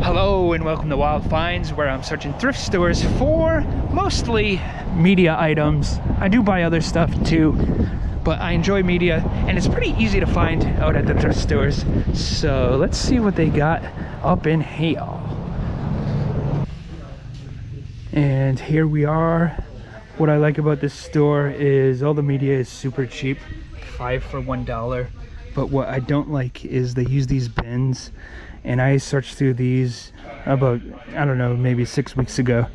Hello and welcome to Wild Finds, where I'm searching thrift stores for mostly media items. I do buy other stuff too, but I enjoy media and it's pretty easy to find out at the thrift stores. So let's see what they got up in here. And here we are. What I like about this store is all the media is super cheap, 5 for $1. But what I don't like is they use these bins, and I searched through these about, I don't know, maybe 6 weeks ago.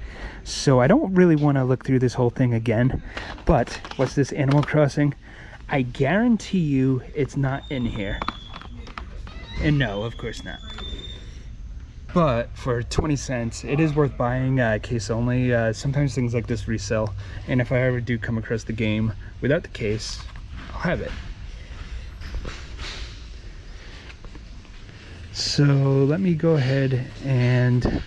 So I don't really want to look through this whole thing again. But what's this, Animal Crossing? I guarantee you it's not in here. And no, of course not. But for 20 cents, it is worth buying, case only. Sometimes things like this resell, and if I ever do come across the game without the case, I'll have it. So let me go ahead and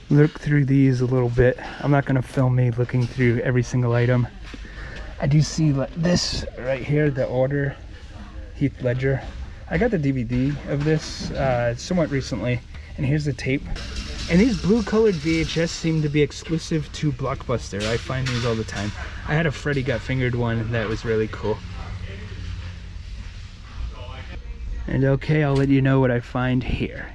look through these a little bit. I'm not going to film me looking through every single item. I do see this right here, the Order, Heath Ledger. I got the DVD of this somewhat recently, and here's the tape. And these blue colored VHS seem to be exclusive to Blockbuster. I find these all the time. I had a Freddy Got Fingered one that was really cool. And okay, I'll let you know what I find here.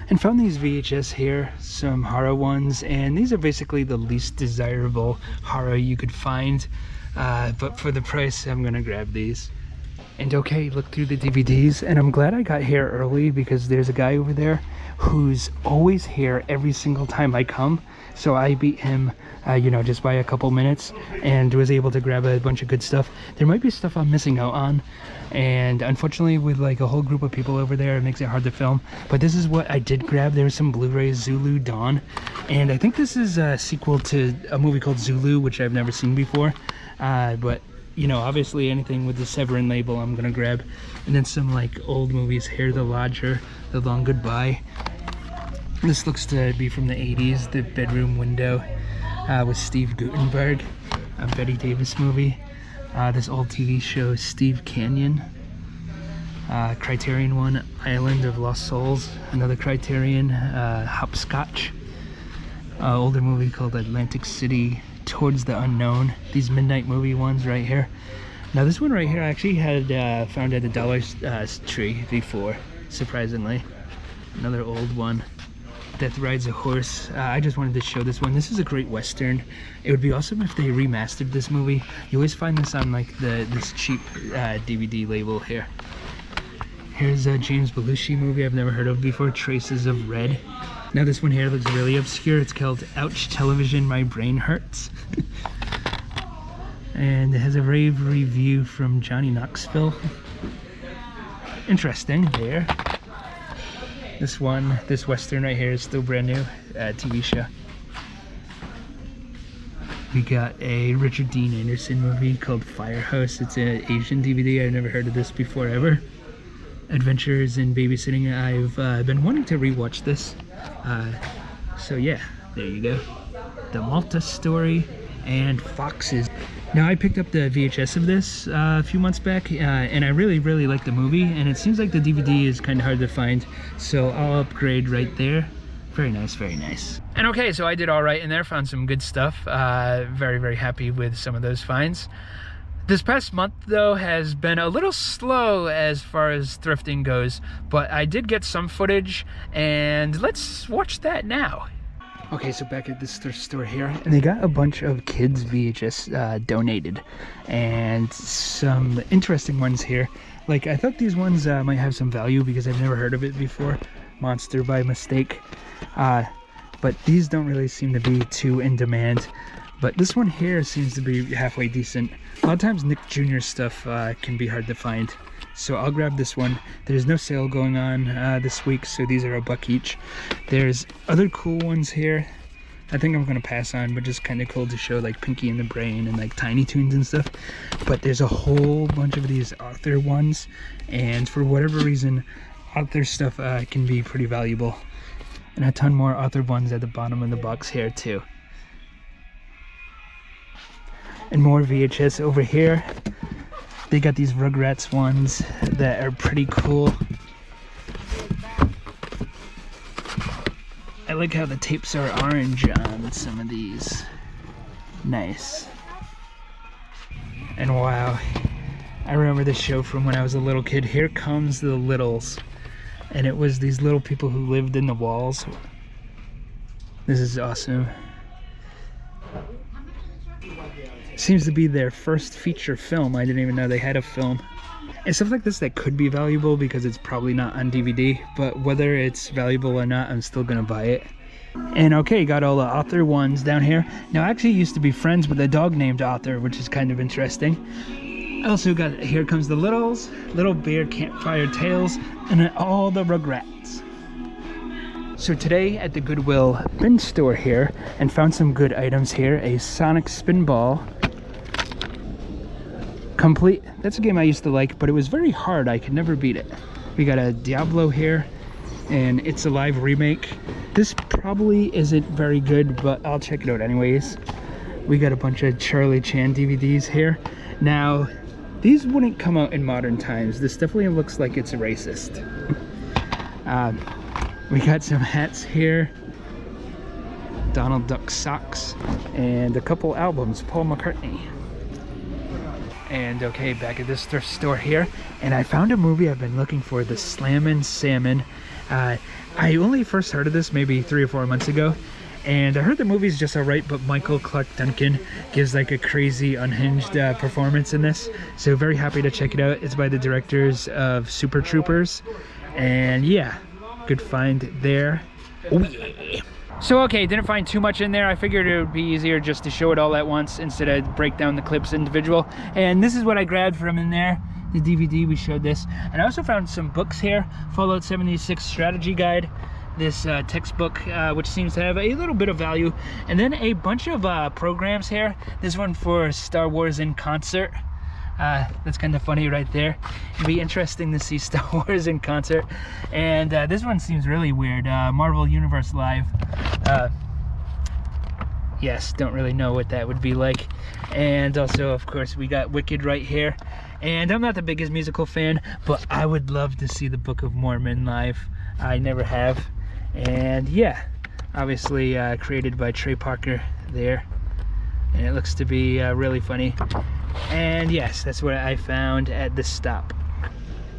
And found these VHS here, some horror ones, and these are basically the least desirable horror you could find. But for the price, I'm gonna grab these. And okay, look through the DVDs, and I'm glad I got here early because there's a guy over there who's always here every single time I come. So I beat him, just by a couple minutes, and was able to grab a bunch of good stuff. There might be stuff I'm missing out on, and unfortunately with like a whole group of people over there, it makes it hard to film. But this is what I did grab. There was some Blu-rays, Zulu Dawn, and I think this is a sequel to a movie called Zulu, which I've never seen before. But obviously anything with the Severin label I'm gonna grab. And then some like old movies here, The Lodger, The Long Goodbye. This looks to be from the 80s, The Bedroom Window with Steve Guttenberg, a Betty Davis movie. This old TV show, Steve Canyon. Criterion one, Island of Lost Souls. Another Criterion, Hopscotch. Older movie called Atlantic City, Towards the Unknown. These midnight movie ones right here. Now this one right here I actually had found at the Dollar Tree before, surprisingly. Another old one, Death Rides a Horse. I just wanted to show this one. This is a great Western. It would be awesome if they remastered this movie. You always find this on like this cheap DVD label here. Here's a James Belushi movie I've never heard of before, Traces of Red. Now this one here looks really obscure. It's called Ouch Television, My Brain Hurts. And it has a rave review from Johnny Knoxville. Interesting there. This Western right here is still brand new, TV show. We got a Richard Dean Anderson movie called Firehouse. It's an Asian DVD. I've never heard of this before ever. Adventures in Babysitting. I've been wanting to rewatch this. So yeah, there you go. The Malta Story and Foxes. Now I picked up the VHS of this a few months back, and I really like the movie, and it seems like the DVD is kind of hard to find, so I'll upgrade right there. Very nice, very nice. And okay, so I did all right in there, found some good stuff. Very happy with some of those finds. This past month though has been a little slow as far as thrifting goes, but I did get some footage, and let's watch that now. Okay, so back at this thrift store here, and they got a bunch of kids VHS donated, and some interesting ones here. Like, I thought these ones might have some value because I've never heard of it before. Monster by Mistake. But these don't really seem to be too in demand. But this one here seems to be halfway decent. A lot of times Nick Jr. stuff can be hard to find. So I'll grab this one. There's no sale going on this week, so these are $1 each. There's other cool ones here I think I'm gonna pass on, but just kind of cool to show, like Pinky and the Brain and like Tiny Toons and stuff. But there's a whole bunch of these author ones, and for whatever reason author stuff can be pretty valuable, and a ton more author ones at the bottom of the box here too. And more VHS over here. They got these Rugrats ones that are pretty cool. like how the tapes are orange on some of these. Nice. And wow, I remember this show from when I was a little kid. Here Comes the Littles. And it was these little people who lived in the walls. This is awesome. Seems to be their first feature film. I didn't even know they had a film. And stuff like this that could be valuable because it's probably not on DVD, but whether it's valuable or not, I'm still gonna buy it. And okay, got all the author ones down here. Now I actually used to be friends with a dog named Author, which is kind of interesting. I also got Here Comes the Littles, Little Bear Campfire Tales, and then all the Rugrats. So today at the Goodwill bin store here, and found some good items here. A Sonic Spinball Complete. That's a game I used to like, but it was very hard. I could never beat it. We got a Diablo here, and It's Alive remake. This probably isn't very good, but I'll check it out anyways. We got a bunch of Charlie Chan DVDs here. Now, these wouldn't come out in modern times. This definitely looks like it's racist. We got some hats here. Donald Duck socks. And a couple albums, Paul McCartney. And okay, back at this thrift store here, and I found a movie I've been looking for, The Slammin' Salmon. I only first heard of this maybe 3 or 4 months ago, and I heard the movie's just alright, but Michael Clark Duncan gives like a crazy unhinged performance in this, so very happy to check it out. It's by the directors of Super Troopers, and yeah, good find there. Oh yeah. So okay, didn't find too much in there. I figured it would be easier just to show it all at once instead of break down the clips individual. And this is what I grabbed from in there. The DVD, we showed this. And I also found some books here. Fallout 76 Strategy Guide. This textbook, which seems to have a little bit of value. And then a bunch of programs here. This one for Star Wars in concert. That's kind of funny right there. It'd be interesting to see Star Wars in concert. And this one seems really weird. Marvel Universe Live. Yes, don't really know what that would be like. And also, of course, we got Wicked right here. And I'm not the biggest musical fan, but I would love to see the Book of Mormon live. I never have. And yeah, obviously created by Trey Parker there. And it looks to be really funny. And yes, that's what I found at this stop.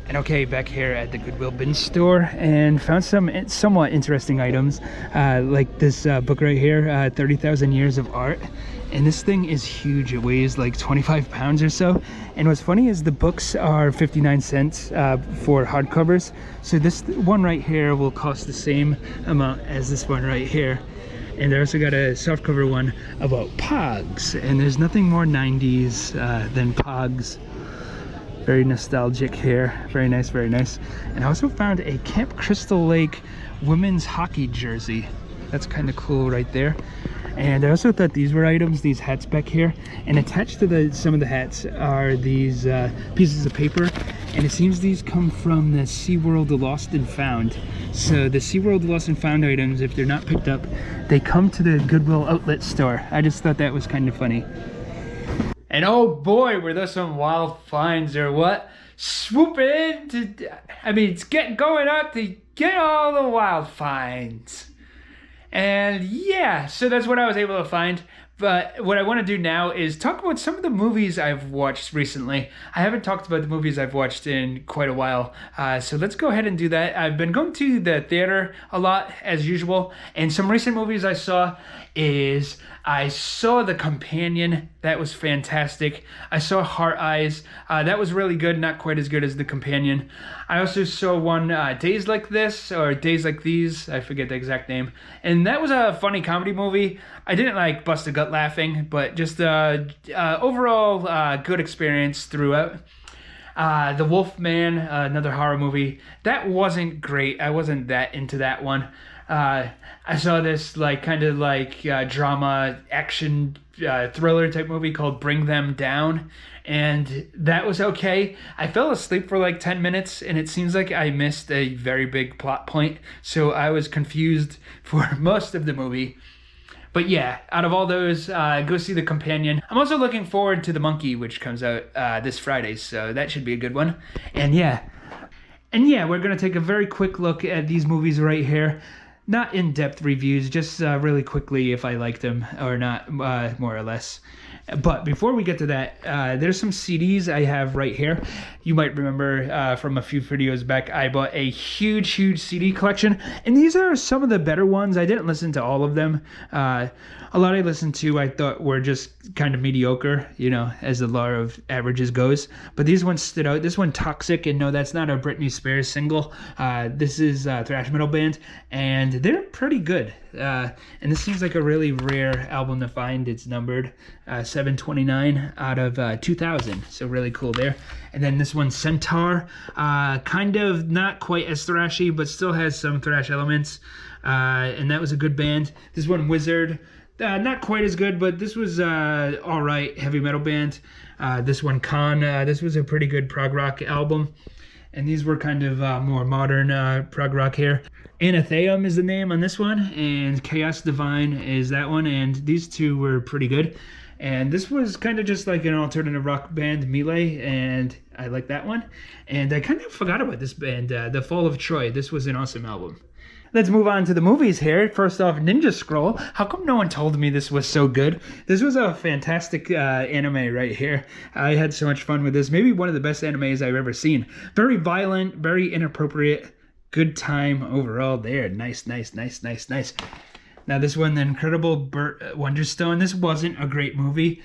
And okay, back here at the Goodwill bin store, and found some somewhat interesting items, like this book right here, 30,000 Years of Art. And this thing is huge. It weighs like 25 pounds or so. And what's funny is the books are 59 cents for hardcovers. So this one right here will cost the same amount as this one right here. And I also got a softcover one about Pogs, and there's nothing more 90s than Pogs. Very nostalgic here. Very nice, very nice. And I also found a Camp Crystal Lake women's hockey jersey. That's kind of cool right there. And I also thought these were items, these hats back here. And attached to some of the hats are these pieces of paper. And it seems these come from the SeaWorld Lost and Found. So the SeaWorld Lost and Found items, if they're not picked up, they come to the Goodwill outlet store. I just thought that was kind of funny. And oh boy, were those some wild finds or what? Swoop in to, I mean, it's going out to get all the wild finds. And yeah, so that's what I was able to find. But what I want to do now is talk about some of the movies I've watched recently. I haven't talked about the movies I've watched in quite a while. So let's go ahead and do that. I've been going to the theater a lot, as usual. And some recent movies I saw is I saw The Companion. That was fantastic. I saw Heart Eyes. That was really good. Not quite as good as The Companion. I also saw one, Days Like This, or Days Like These. I forget the exact name. And that was a funny comedy movie. I didn't like bust a gut laughing, but just overall good experience throughout. The Wolfman, another horror movie. That wasn't great. I wasn't that into that one. I saw this like kind of like drama action thriller type movie called Bring Them Down, and that was okay. I fell asleep for like 10 minutes, and it seems like I missed a very big plot point, so I was confused for most of the movie. But yeah, out of all those, go see The Companion. I'm also looking forward to The Monkey, which comes out this Friday, so that should be a good one. And yeah, we're going to take a very quick look at these movies right here. not in-depth reviews, just really quickly if I liked them or not, more or less. But before we get to that, there's some CDs I have right here. You might remember from a few videos back, I bought a huge CD collection. And these are some of the better ones. I didn't listen to all of them. A lot I listened to I thought were just kind of mediocre, you know, as the law of averages goes. But these ones stood out. This one, Toxic, and no, that's not a Britney Spears single. This is a thrash metal band, and they're pretty good. And this seems like a really rare album to find. It's numbered 729 out of 2000, so really cool there. And then this one, Centaur, kind of not quite as thrashy, but still has some thrash elements. And that was a good band. This one, Wizard, not quite as good, but this was all right, heavy metal band. This one, Con, this was a pretty good prog rock album. And these were kind of more modern prog rock here. Anatheum is the name on this one, and Chaos Divine is that one, and these two were pretty good. And this was kind of just like an alternative rock band, Melee, and I like that one. And I kind of forgot about this band, The Fall of Troy. This was an awesome album. Let's move on to the movies here. First off, Ninja Scroll. How come no one told me this was so good? This was a fantastic anime right here. I had so much fun with this. Maybe one of the best animes I've ever seen. Very violent, very inappropriate. Good time overall there. Nice. Now this one, The Incredible Burt Wonderstone. This wasn't a great movie.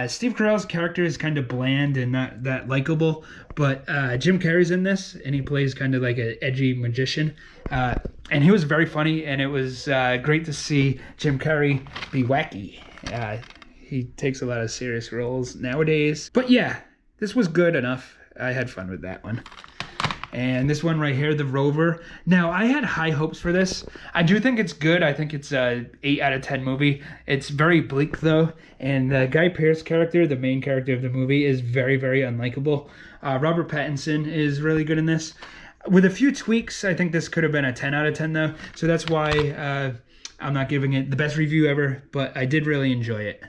Steve Carell's character is kind of bland and not that likable, but Jim Carrey's in this, and he plays kind of like an edgy magician. And he was very funny, and it was great to see Jim Carrey be wacky. He takes a lot of serious roles nowadays. But yeah, this was good enough. I had fun with that one. And this one right here, The Rover. Now, I had high hopes for this. I do think it's good. I think it's a 8 out of 10 movie. It's very bleak, though. And the Guy Pearce character, the main character of the movie, is very unlikable. Robert Pattinson is really good in this. With a few tweaks, I think this could have been a 10 out of 10, though. So that's why I'm not giving it the best review ever. But I did really enjoy it.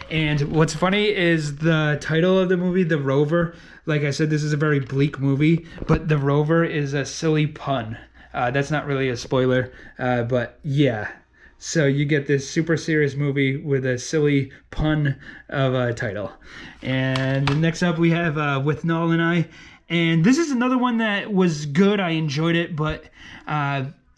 And what's funny is the title of the movie, The Rover. Like I said, this is a very bleak movie, but The Rover is a silly pun. That's not really a spoiler, but yeah. So you get this super serious movie with a silly pun of a title. And next up we have With Noel and I. And this is another one that was good. I enjoyed it, but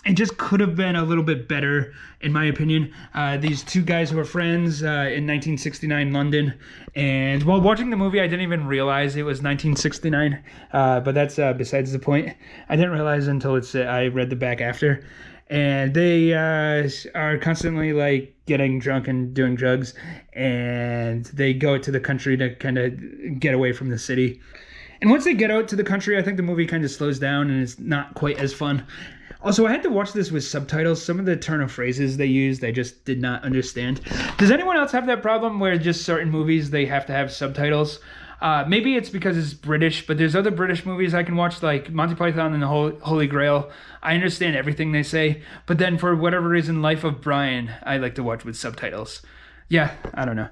it just could have been a little bit better, in my opinion. These two guys who are friends in 1969 London. And while watching the movie, I didn't even realize it was 1969. But that's besides the point. I didn't realize until I read the back after. And they are constantly like getting drunk and doing drugs. And they go to the country to kind of get away from the city. And once they get out to the country, I think the movie kind of slows down and it's not quite as fun. Also, I had to watch this with subtitles. Some of the turn of phrases they used, I just did not understand. Does anyone else have that problem where just certain movies, they have to have subtitles? Maybe it's because it's British, but there's other British movies I can watch, like Monty Python and the Holy Grail. I understand everything they say, but then for whatever reason, Life of Brian, I like to watch with subtitles. Yeah, I don't know.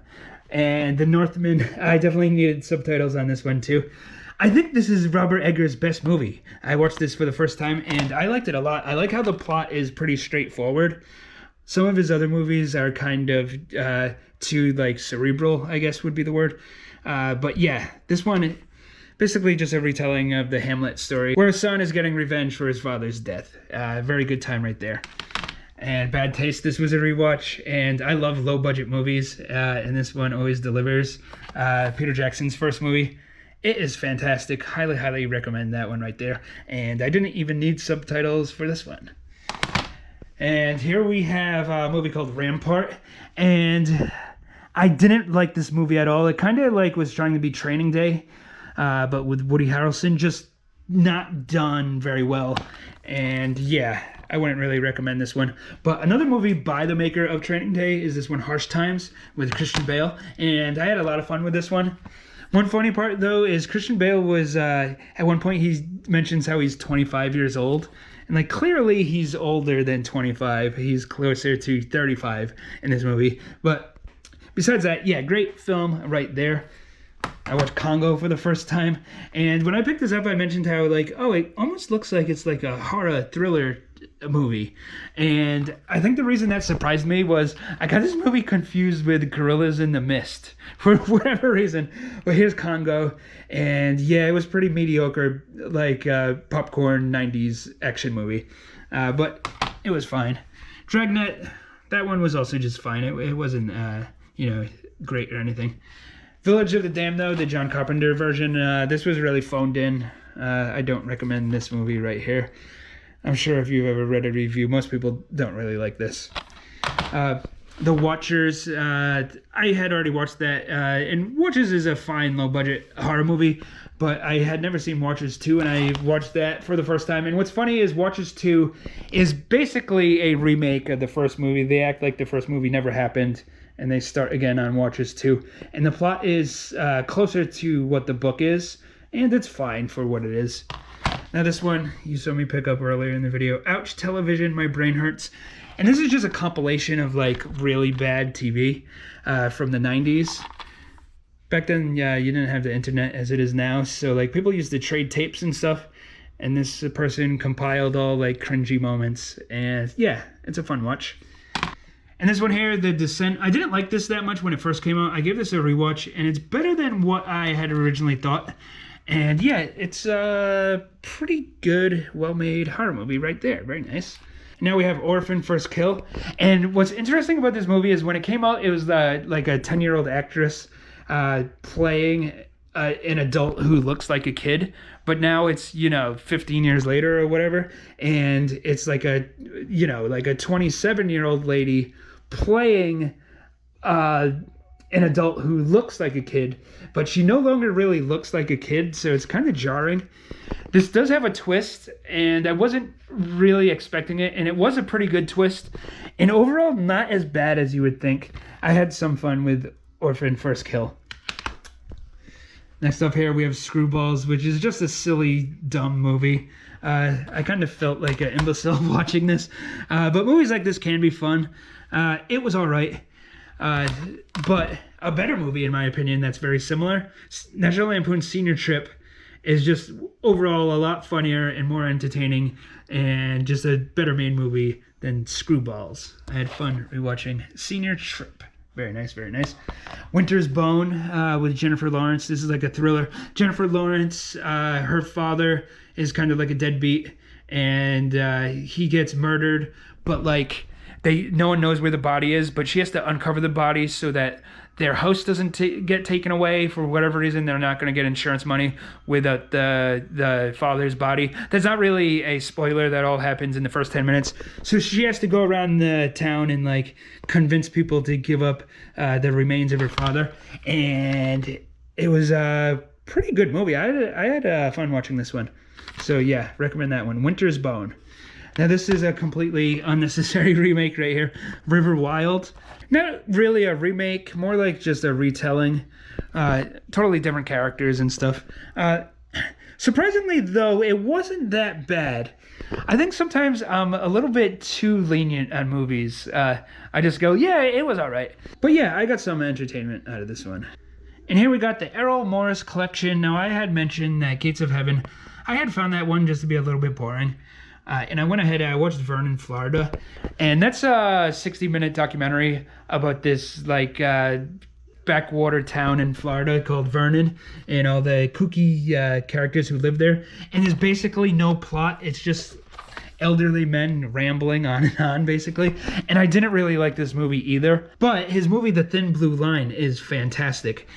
And The Northman, I definitely needed subtitles on this one too. I think this is Robert Eggers' best movie. I watched this for the first time, and I liked it a lot. I like how the plot is pretty straightforward. Some of his other movies are kind of too, like, cerebral, I guess would be the word. But yeah, this one, basically just a retelling of the Hamlet story, where a son is getting revenge for his father's death. Very good time right there. And Bad Taste, this was a rewatch, and I love low-budget movies, and this one always delivers. Peter Jackson's first movie. It is fantastic. Highly recommend that one right there. And I didn't even need subtitles for this one. And here we have a movie called Rampart. And I didn't like this movie at all. It kind of like was trying to be Training Day, but with Woody Harrelson, just not done very well. And yeah, I wouldn't really recommend this one. But another movie by the maker of Training Day is this one, Harsh Times, with Christian Bale. And I had a lot of fun with this one. One funny part, though, is Christian Bale was, at one point, he mentions how he's 25 years old. And, like, clearly he's older than 25. He's closer to 35 in this movie. But besides that, yeah, great film right there. I watched Congo for the first time, and when I picked this up, I mentioned how, like, oh, it almost looks like it's like a horror thriller movie. And I think the reason that surprised me was I got this movie confused with Gorillas in the Mist for whatever reason. But here's Congo, and yeah, it was pretty mediocre, like popcorn 90s action movie. But it was fine. Dragnet, that one was also just fine. It wasn't, great or anything. Village of the Damned, though, the John Carpenter version, this was really phoned in. I don't recommend this movie right here. I'm sure if you've ever read a review, most people don't really like this. The Watchers, I had already watched that, and Watchers is a fine low-budget horror movie, but I had never seen Watchers 2, and I watched that for the first time. And what's funny is Watchers 2 is basically a remake of the first movie. They act like the first movie never happened, and they start again on Watchers 2. And the plot is closer to what the book is, and it's fine for what it is. Now this one, you saw me pick up earlier in the video. Ouch, Television, My Brain Hurts. And this is just a compilation of, like, really bad TV from the 90s. Back then, yeah, you didn't have the internet as it is now, so, like, people used to trade tapes and stuff. And this person compiled all, like, cringy moments. And, yeah, it's a fun watch. And this one here, The Descent, I didn't like this that much when it first came out. I gave this a rewatch, and it's better than what I had originally thought. And yeah, it's a pretty good, well-made horror movie right there. Very nice. Now we have Orphan First Kill. And what's interesting about this movie is when it came out, it was like a 10-year-old actress playing an adult who looks like a kid. But now it's, 15 years later or whatever. And it's like a 27-year-old lady playing an adult who looks like a kid, but she no longer really looks like a kid, so it's kind of jarring. This does have a twist, and I wasn't really expecting it, and it was a pretty good twist, and overall not as bad as you would think. I had some fun with Orphan First Kill. Next up here we have Screwballs, which is just a silly, dumb movie. I kind of felt like an imbecile watching this, but movies like this can be fun. It was all right. But a better movie, in my opinion, that's very similar, National Lampoon's Senior Trip, is just overall a lot funnier and more entertaining and just a better made movie than Screwballs. I had fun rewatching Senior Trip. Very nice, very nice. Winter's Bone with Jennifer Lawrence. This is like a thriller. Jennifer Lawrence, her father is kind of like a deadbeat, and he gets murdered, but like no one knows where the body is, but she has to uncover the body so that their house doesn't get taken away for whatever reason. They're not going to get insurance money without the father's body. That's not really a spoiler. That all happens in the first 10 minutes. So she has to go around the town and like convince people to give up the remains of her father. And it was a pretty good movie. I had fun watching this one. So yeah, recommend that one. Winter's Bone. Now this is a completely unnecessary remake right here. River Wild. Not really a remake, more like just a retelling. Totally different characters and stuff. Surprisingly though, it wasn't that bad. I think sometimes I'm a little bit too lenient on movies. I just go, yeah, it was alright. But yeah, I got some entertainment out of this one. And here we got the Errol Morris collection. Now I had mentioned that Gates of Heaven. I had found that one just to be a little bit boring. And I went ahead and I watched Vernon, Florida. And that's a 60-minute documentary about this, like, backwater town in Florida called Vernon. And all the kooky characters who live there. And there's basically no plot. It's just elderly men rambling on and on, basically. And I didn't really like this movie either. But his movie, The Thin Blue Line, is fantastic.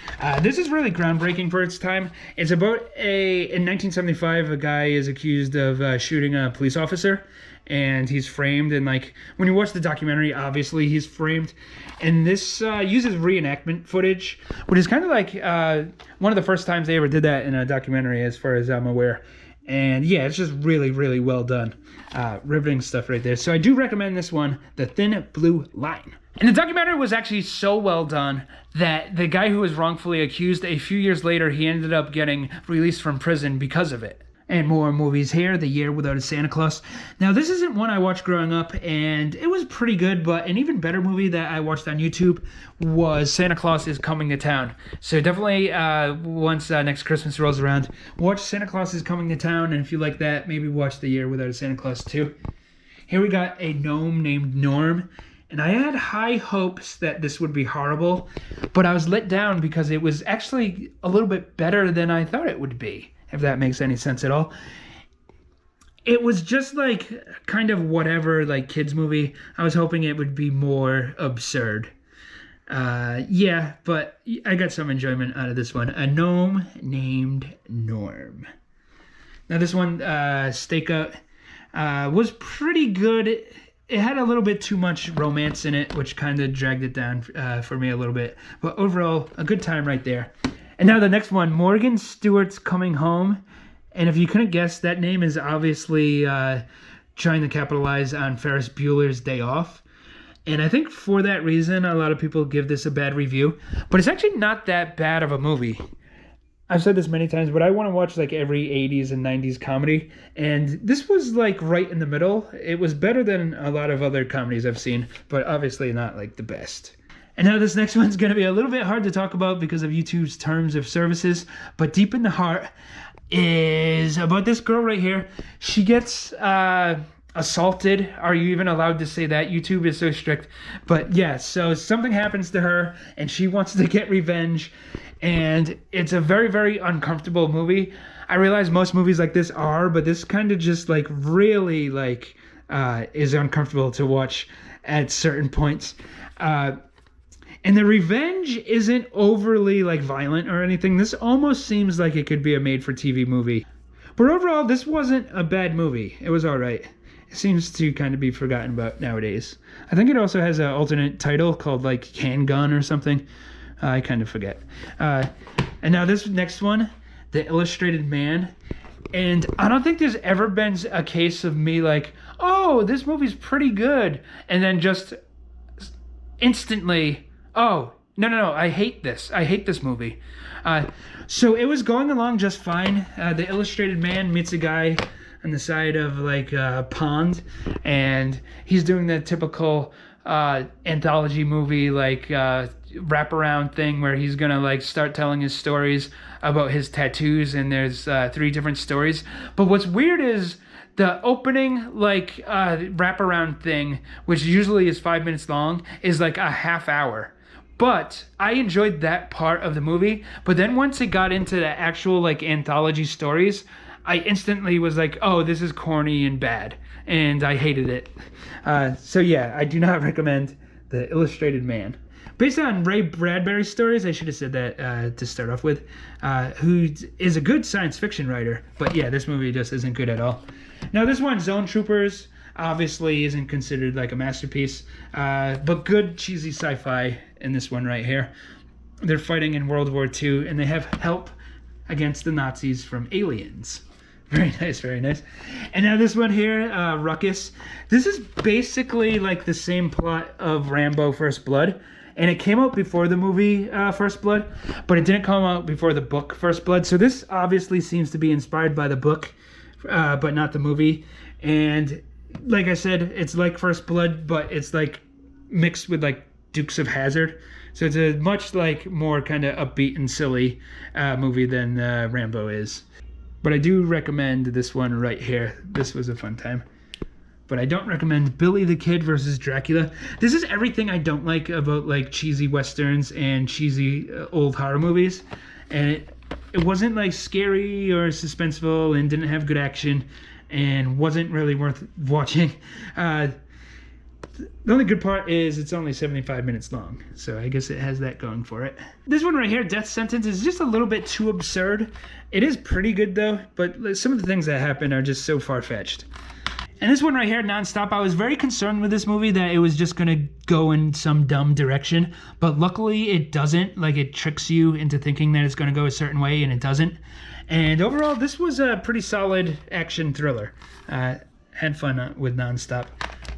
This is really groundbreaking for its time. It's about in 1975, a guy is accused of shooting a police officer. And he's framed, and like when you watch the documentary, obviously he's framed. And this uses reenactment footage, which is kind of like one of the first times they ever did that in a documentary, as far as I'm aware. And yeah, it's just really, really well done. Riveting stuff right there. So I do recommend this one, The Thin Blue Line. And the documentary was actually so well done that the guy who was wrongfully accused, a few years later, he ended up getting released from prison because of it. And more movies here. The Year Without a Santa Claus. Now, this isn't one I watched growing up, and it was pretty good, but an even better movie that I watched on YouTube was Santa Claus is Coming to Town. So definitely, once next Christmas rolls around, watch Santa Claus is Coming to Town, and if you like that, maybe watch The Year Without a Santa Claus too. Here we got a gnome named Norm, and I had high hopes that this would be horrible, but I was let down because it was actually a little bit better than I thought it would be, if that makes any sense at all. It was just like kind of whatever, like kids movie. I was hoping it would be more absurd. Yeah, but I got some enjoyment out of this one. A gnome named Norm. Now this one, Stakeout, was pretty good. It had a little bit too much romance in it, which kind of dragged it down for me a little bit. But overall, a good time right there. And now the next one, Morgan Stewart's Coming Home. And if you couldn't guess, that name is obviously trying to capitalize on Ferris Bueller's Day Off. And I think for that reason, a lot of people give this a bad review. But it's actually not that bad of a movie. I've said this many times, but I want to watch like every 80s and 90s comedy. And this was like right in the middle. It was better than a lot of other comedies I've seen, but obviously not like the best. And now this next one's going to be a little bit hard to talk about because of YouTube's terms of services, but deep in the heart is about this girl right here. She gets assaulted. Are you even allowed to say that? YouTube is so strict. But yeah, so something happens to her and she wants to get revenge. And it's a very, very uncomfortable movie. I realize most movies like this are, but this kind of just like really like is uncomfortable to watch at certain points. And the revenge isn't overly like violent or anything. This almost seems like it could be a made-for-TV movie. But overall, this wasn't a bad movie. It was all right. It seems to kind of be forgotten about nowadays. I think it also has an alternate title called like Can Gun or something. I kind of forget. And now this next one, The Illustrated Man. And I don't think there's ever been a case of me like, oh, this movie's pretty good. And then just instantly, oh, no, I hate this. I hate this movie. So it was going along just fine. The Illustrated Man meets a guy on the side of like a pond, and he's doing the typical anthology movie like wraparound thing where he's gonna like start telling his stories about his tattoos, and there's 3 different stories. But what's weird is the opening like wraparound thing, which usually is 5 minutes long, is like a half hour. But I enjoyed that part of the movie. But then once it got into the actual like anthology stories, I instantly was like, oh, this is corny and bad. And I hated it. So yeah, I do not recommend The Illustrated Man. Based on Ray Bradbury's stories, I should have said that to start off with, who is a good science fiction writer. But yeah, this movie just isn't good at all. Now this one, Zone Troopers, obviously isn't considered like a masterpiece, but good cheesy sci-fi in this one right here. They're fighting in World War II, and they have help against the Nazis from aliens. Very nice, very nice. And now this one here, Ruckus. This is basically like the same plot of Rambo First Blood. And it came out before the movie First Blood, but it didn't come out before the book First Blood. So this obviously seems to be inspired by the book, but not the movie. And like I said, it's like First Blood, but it's like mixed with like Dukes of Hazzard. So it's a much like more kind of upbeat and silly movie than Rambo is. But I do recommend this one right here. This was a fun time. But I don't recommend Billy the Kid versus Dracula. This is everything I don't like about like cheesy westerns and cheesy old horror movies. And it wasn't like scary or suspenseful and didn't have good action and wasn't really worth watching. The only good part is it's only 75 minutes long, so I guess it has that going for it. This one right here, Death Sentence, is just a little bit too absurd. It is pretty good though, but some of the things that happen are just so far-fetched. And this one right here, Nonstop, I was very concerned with this movie that it was just going to go in some dumb direction, but luckily it doesn't. Like, it tricks you into thinking that it's going to go a certain way, and it doesn't. And overall, this was a pretty solid action thriller. Had fun with Nonstop.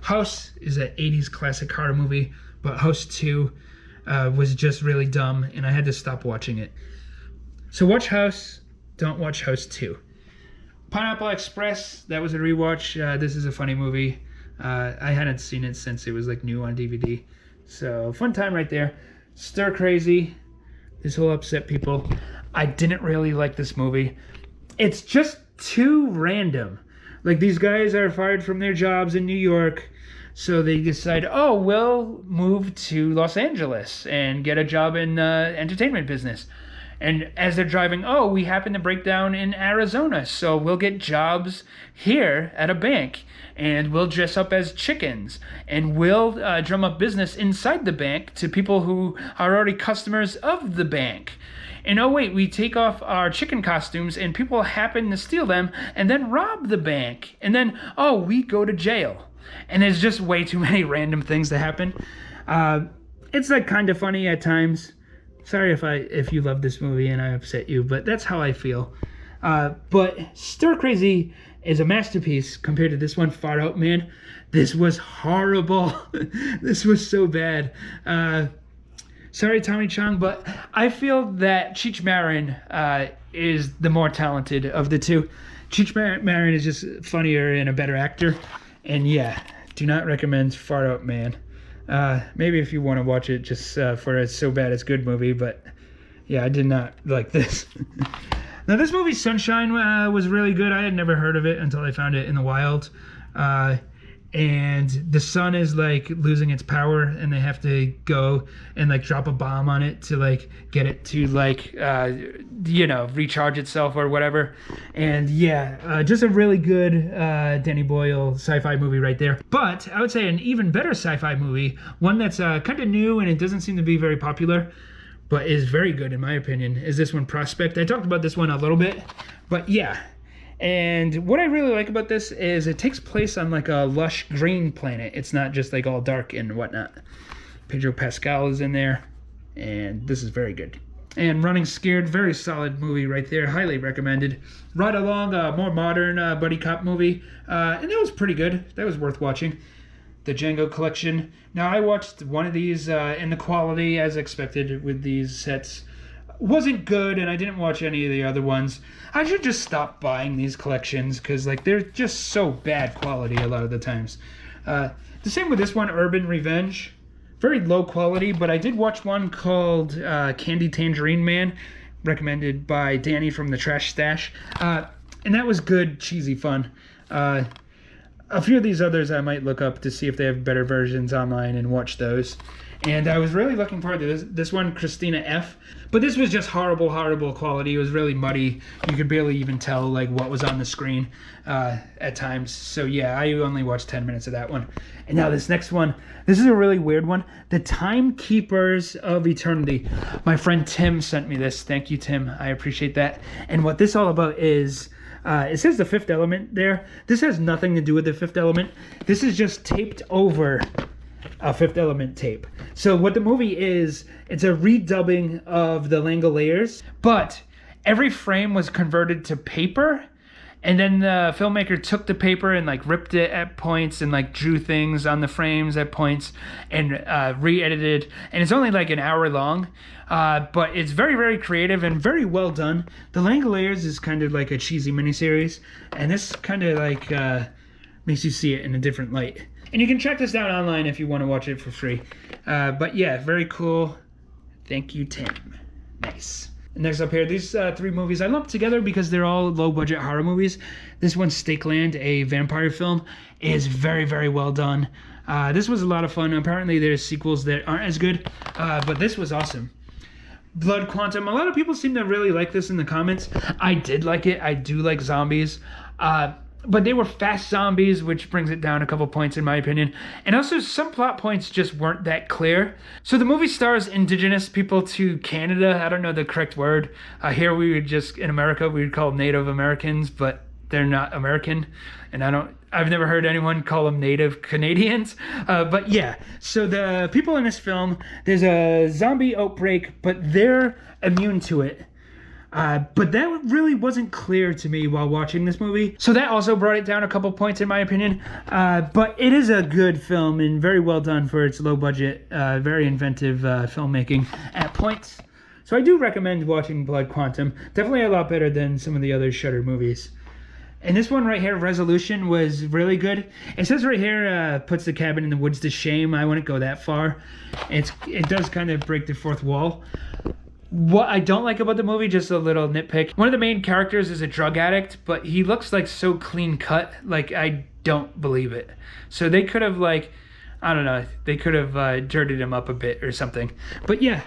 House is an 80s classic horror movie, but House 2 was just really dumb, and I had to stop watching it. So watch House, don't watch House 2. Pineapple Express, that was a rewatch. This is a funny movie. I hadn't seen it since it was like new on DVD. So fun time right there. Stir Crazy. This will upset people. I didn't really like this movie. It's just too random. Like, these guys are fired from their jobs in New York, so they decide, oh, we'll move to Los Angeles and get a job in the entertainment business. And as they're driving, oh, we happen to break down in Arizona, so we'll get jobs here at a bank, and we'll dress up as chickens, and we'll drum up business inside the bank to people who are already customers of the bank. And oh wait, we take off our chicken costumes and people happen to steal them and then rob the bank. And then, oh, we go to jail. And there's just way too many random things that happen. It's like kind of funny at times. Sorry if you love this movie and I upset you, but that's how I feel. But Stir Crazy is a masterpiece compared to this one, Far Out Man. This was horrible. This was so bad. Sorry, Tommy Chong, but I feel that Cheech Marin is the more talented of the two. Cheech Marin is just funnier and a better actor. And yeah, do not recommend Far Out Man. Maybe if you want to watch it just for a so bad it's good movie, but yeah, I did not like this. Now, this movie, Sunshine, was really good. I had never heard of it until I found it in the wild. And the sun is like losing its power, and they have to go and like drop a bomb on it to like get it to like recharge itself or whatever. And yeah, just a really good Danny Boyle sci-fi movie right there. But I would say an even better sci-fi movie, one that's kind of new and it doesn't seem to be very popular, but is very good in my opinion, is this one, Prospect. I talked about this one a little bit, but yeah. And what I really like about this is it takes place on like a lush green planet. It's not just like all dark and whatnot. Pedro Pascal is in there, and this is very good. And Running Scared, very solid movie right there. Highly recommended. Ride Along, a more modern buddy cop movie. And that was pretty good. That was worth watching. The Django Collection. Now, I watched one of these, and the quality, as expected with these sets, wasn't good, and I didn't watch any of the other ones. I should just stop buying these collections because like they're just so bad quality a lot of the times. The same with this one, Urban Revenge. Very low quality, but I did watch one called Candy Tangerine Man, recommended by Danny from the Trash Stash. And that was good, cheesy fun. A few of these others I might look up to see if they have better versions online and watch those. And I was really looking forward to this one, Christina F. But this was just horrible, horrible quality. It was really muddy. You could barely even tell like what was on the screen at times. So yeah, I only watched 10 minutes of that one. And now this next one, this is a really weird one. The Timekeepers of Eternity. My friend Tim sent me this. Thank you, Tim. I appreciate that. And what this all about is, it says The Fifth Element there. This has nothing to do with The Fifth Element. This is just taped over a Fifth Element tape. So what the movie is, it's a redubbing of the Langoliers, but every frame was converted to paper, and then the filmmaker took the paper and like ripped it at points and like drew things on the frames at points and re-edited, and it's only like an hour long, but it's very, very creative and very well done. The Langoliers is kind of like a cheesy miniseries, and this kind of like makes you see it in a different light. And you can track this down online if you want to watch it for free. But yeah, very cool. Thank you, Tim. Nice. Next up here, these three movies I lumped together because they're all low-budget horror movies. This one, Stakeland, a vampire film, is very, very well done. This was a lot of fun. Apparently there's sequels that aren't as good, but this was awesome. Blood Quantum. A lot of people seem to really like this in the comments. I did like it. I do like zombies. But they were fast zombies, which brings it down a couple points in my opinion. And also some plot points just weren't that clear. So the movie stars indigenous people to Canada. I don't know the correct word. Here we would just, in America, we would call them Native Americans, but they're not American. And I've never heard anyone call them Native Canadians. But yeah, so the people in this film, there's a zombie outbreak, but they're immune to it. But that really wasn't clear to me while watching this movie. So that also brought it down a couple points in my opinion. But it is a good film and very well done for its low budget, very inventive filmmaking at points. So I do recommend watching Blood Quantum. Definitely a lot better than some of the other Shudder movies. And this one right here, Resolution, was really good. It says right here, puts the cabin in the woods to shame. I wouldn't go that far. It does kind of break the fourth wall. What I don't like about the movie, just a little nitpick. One of the main characters is a drug addict, but he looks like so clean cut. Like, I don't believe it. So they could have, like, I don't know, they could have dirtied him up a bit or something. But yeah,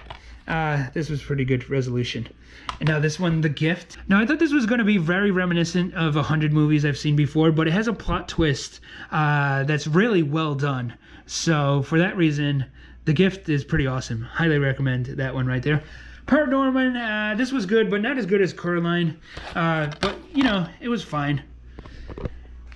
this was pretty good. Resolution. And now this one, The Gift. Now I thought this was going to be very reminiscent of 100 movies I've seen before, but it has a plot twist that's really well done. So for that reason, The Gift is pretty awesome. Highly recommend that one right there. Paranorman, this was good, but not as good as Coraline. But, you know, it was fine.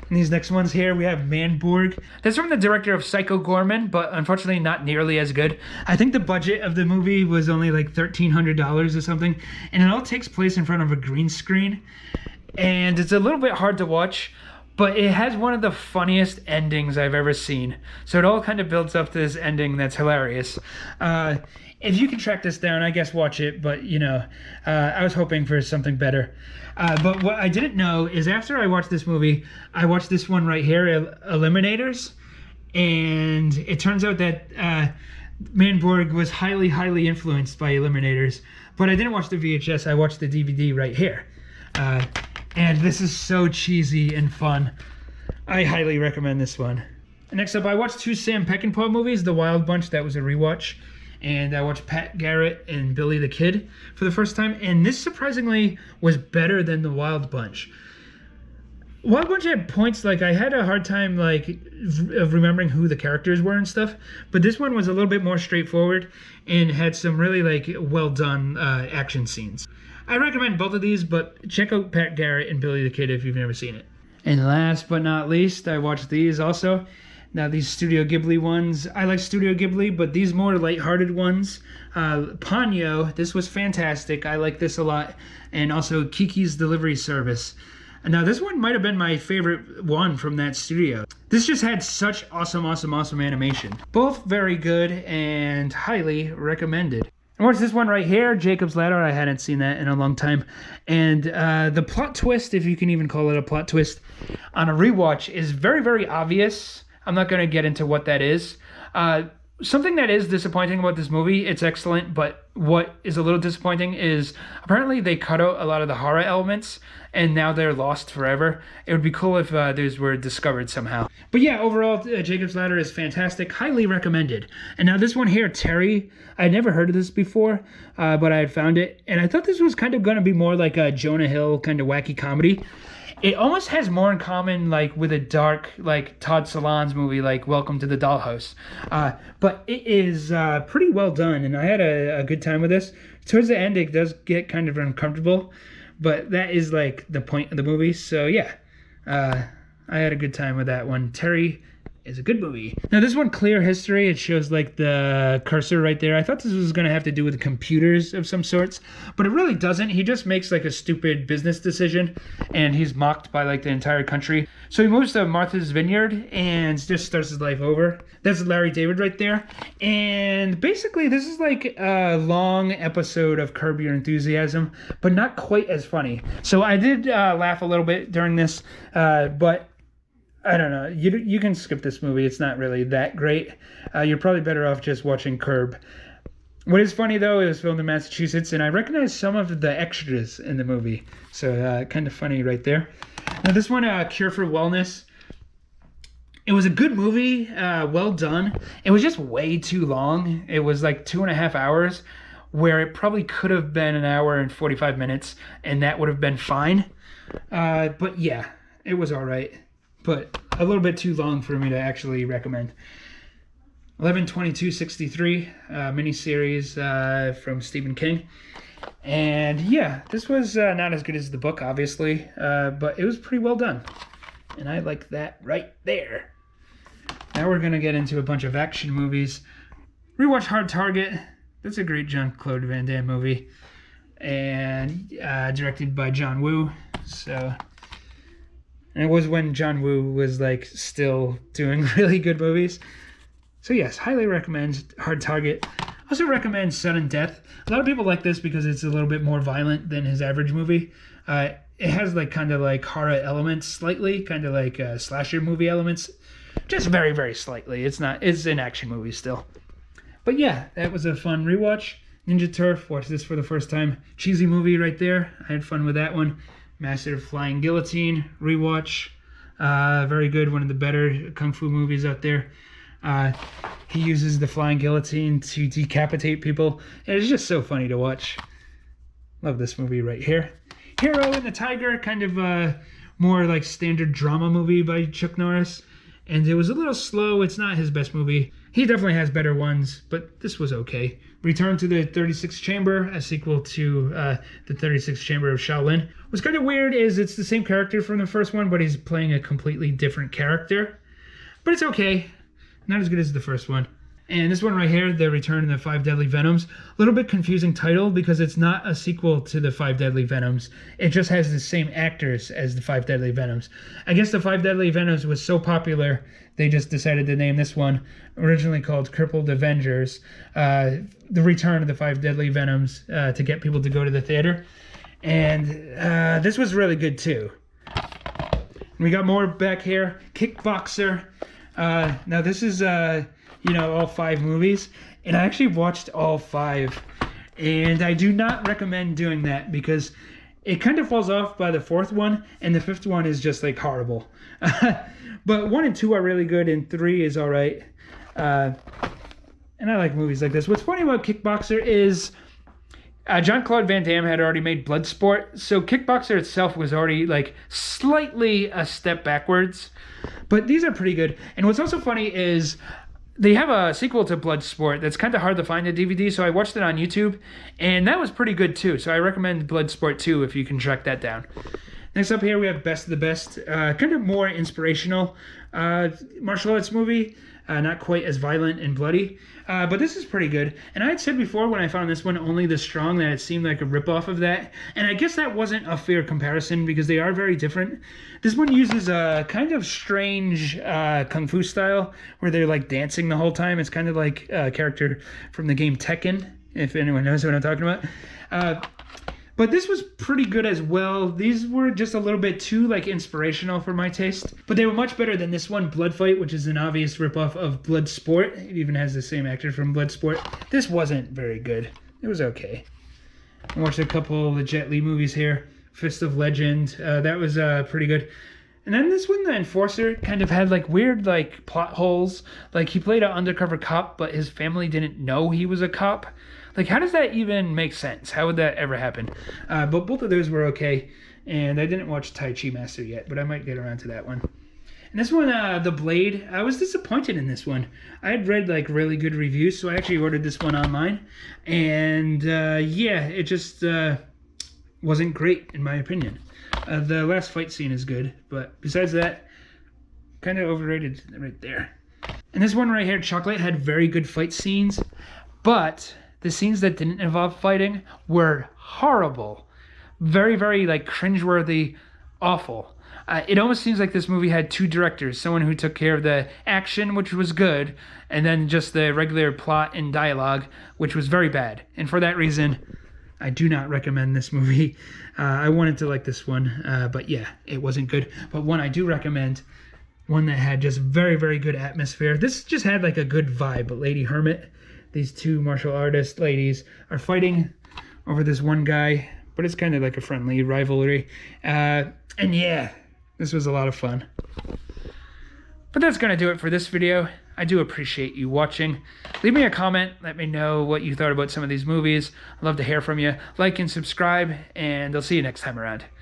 And these next ones here, we have Manborg. That's from the director of Psycho Gorman, but unfortunately not nearly as good. I think the budget of the movie was only like $1,300 or something, and it all takes place in front of a green screen. And it's a little bit hard to watch, but it has one of the funniest endings I've ever seen. So it all kind of builds up to this ending that's hilarious. If you can track this down, I guess watch it, but, you know, I was hoping for something better. But what I didn't know is after I watched this movie, I watched this one right here, Eliminators, and it turns out that Manborg was highly, highly influenced by Eliminators. But I didn't watch the VHS, I watched the DVD right here. And this is so cheesy and fun. I highly recommend this one. Next up, I watched 2 Sam Peckinpah movies, The Wild Bunch, that was a rewatch. And I watched Pat Garrett and Billy the Kid for the first time. And this surprisingly was better than The Wild Bunch. Wild Bunch had points, like I had a hard time like of remembering who the characters were and stuff. But this one was a little bit more straightforward and had some really like well done action scenes. I recommend both of these, but check out Pat Garrett and Billy the Kid if you've never seen it. And last but not least, I watched these also. Now these Studio Ghibli ones, I like Studio Ghibli, but these more lighthearted ones, Ponyo, this was fantastic. I like this a lot. And also Kiki's Delivery Service. And now this one might have been my favorite one from that studio. This just had such awesome animation. Both very good and highly recommended. I watched this one right here, Jacob's Ladder. I hadn't seen that in a long time. And the plot twist, if you can even call it a plot twist, on a rewatch is very, very obvious. I'm not going to get into what that is. Something that is disappointing about this movie, it's excellent, but what is a little disappointing is apparently they cut out a lot of the horror elements and now they're lost forever. It would be cool if those were discovered somehow. But yeah, overall, Jacob's Ladder is fantastic. Highly recommended. And now this one here, Terry, I had never heard of this before, but I had found it. And I thought this was kind of going to be more like a Jonah Hill kind of wacky comedy. It almost has more in common, like, with a dark, like, Todd Solondz movie, like Welcome to the Dollhouse. But it is pretty well done, and I had a good time with this. Towards the end, it does get kind of uncomfortable, but that is, like, the point of the movie. So, yeah, I had a good time with that one. Terry is a good movie. Now, this one, Clear History, it shows, like, the cursor right there. I thought this was going to have to do with computers of some sorts, but it really doesn't. He just makes, like, a stupid business decision, and he's mocked by, like, the entire country. So he moves to Martha's Vineyard and just starts his life over. That's Larry David right there. And basically, this is, like, a long episode of Curb Your Enthusiasm, but not quite as funny. So I did laugh a little bit during this, but I don't know. You can skip this movie. It's not really that great. You're probably better off just watching Curb. What is funny, though, it was filmed in Massachusetts, and I recognize some of the extras in the movie. So kind of funny right there. Now, this one, Cure for Wellness. It was a good movie. Well done. It was just way too long. It was like 2.5 hours, where it probably could have been 1 hour and 45 minutes, and that would have been fine. But yeah, it was all right. But a little bit too long for me to actually recommend. 11/22/63, miniseries from Stephen King. And yeah, this was not as good as the book, obviously, but it was pretty well done. And I like that right there. Now we're going to get into a bunch of action movies. Rewatch Hard Target. That's a great Jean-Claude Van Damme movie. And directed by John Woo. So... And it was when John Woo was, like, still doing really good movies. So, yes, highly recommend Hard Target. Also recommend Sudden Death. A lot of people like this because it's a little bit more violent than his average movie. it has like kind of like horror elements slightly, kind of like slasher movie elements, just very, very slightly. It's an action movie still. But yeah, that was a fun rewatch. Ninja Turf, watched this for the first time. Cheesy movie right there. I had fun with that one. Master of Flying Guillotine, rewatch. Very good, one of the better kung fu movies out there. He uses the flying guillotine to decapitate people. It's just so funny to watch. Love this movie right here. Hero and the Tiger, kind of more like standard drama movie by Chuck Norris. And it was a little slow. It's not his best movie. He definitely has better ones, but this was okay. Return to the 36th Chamber, a sequel to the 36th Chamber of Shaolin. What's kind of weird is it's the same character from the first one, but he's playing a completely different character. But it's okay. Not as good as the first one. And this one right here, The Return of the Five Deadly Venoms. A little bit confusing title because it's not a sequel to the Five Deadly Venoms. It just has the same actors as the Five Deadly Venoms. I guess the Five Deadly Venoms was so popular, they just decided to name this one, originally called Crippled Avengers, The Return of the Five Deadly Venoms, to get people to go to the theater. And this was really good too. We got more back here. Kickboxer. Now this is... all 5 movies, and I actually watched all 5, and I do not recommend doing that because it kind of falls off by the 4th one, and the 5th one is just like horrible. But 1 and 2 are really good, and 3 is all right. And I like movies like this. What's funny about Kickboxer is Jean-Claude Van Damme had already made Bloodsport, so Kickboxer itself was already like slightly a step backwards, but these are pretty good. And what's also funny is they have a sequel to Bloodsport that's kind of hard to find a DVD, so I watched it on YouTube, and that was pretty good too. So I recommend Bloodsport 2 if you can track that down. Next up here we have Best of the Best, kind of more inspirational martial arts movie, not quite as violent and bloody, but this is pretty good. And I had said before when I found this one, Only the Strong, that it seemed like a ripoff of that, and I guess that wasn't a fair comparison because they are very different. This one uses a kind of strange kung fu style where they're like dancing the whole time. It's kind of like a character from the game Tekken, if anyone knows what I'm talking about. But this was pretty good as well. These were just a little bit too like inspirational for my taste. But they were much better than this one, Blood Fight, which is an obvious ripoff of Bloodsport. It even has the same actor from Bloodsport. This wasn't very good. It was okay. I watched a couple of the Jet Li movies here. Fist of Legend, that was pretty good. And then this one, The Enforcer, kind of had like weird like plot holes. Like he played an undercover cop, but his family didn't know he was a cop. Like, how does that even make sense? How would that ever happen? But both of those were okay. And I didn't watch Tai Chi Master yet, but I might get around to that one. And this one, The Blade, I was disappointed in this one. I had read like really good reviews, so I actually ordered this one online. And yeah, it just wasn't great in my opinion. The last fight scene is good, but besides that, kind of overrated right there. And this one right here, Chocolate, had very good fight scenes, but the scenes that didn't involve fighting were horrible. Very, very like cringeworthy, awful. It almost seems like this movie had 2 directors. Someone who took care of the action, which was good, and then just the regular plot and dialogue, which was very bad. And for that reason, I do not recommend this movie. I wanted to like this one, but yeah, it wasn't good. But one I do recommend, one that had just very, very good atmosphere. This just had like a good vibe. But Lady Hermit, these 2 martial artist ladies are fighting over this one guy, but it's kind of like a friendly rivalry. And yeah, this was a lot of fun. But that's going to do it for this video. I do appreciate you watching. Leave me a comment. Let me know what you thought about some of these movies. I'd love to hear from you. Like and subscribe, and I'll see you next time around.